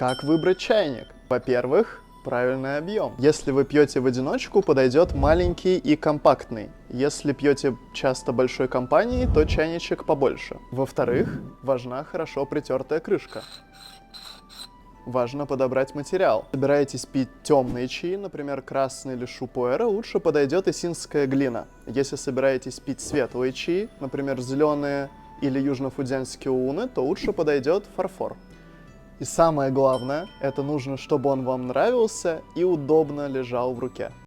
Как выбрать чайник? Во-первых, правильный объем. Если вы пьете в одиночку, подойдет маленький и компактный. Если пьете часто большой компанией, то чайничек побольше. Во-вторых, важна хорошо притертая крышка. Важно подобрать материал. Собираетесь пить темные чаи, например, красный или шупуэра, лучше подойдет исинская глина. Если собираетесь пить светлые чаи, например, зеленые или южно-фудзянские ууны, то лучше подойдет фарфор. И самое главное, это нужно, чтобы он вам нравился и удобно лежал в руке.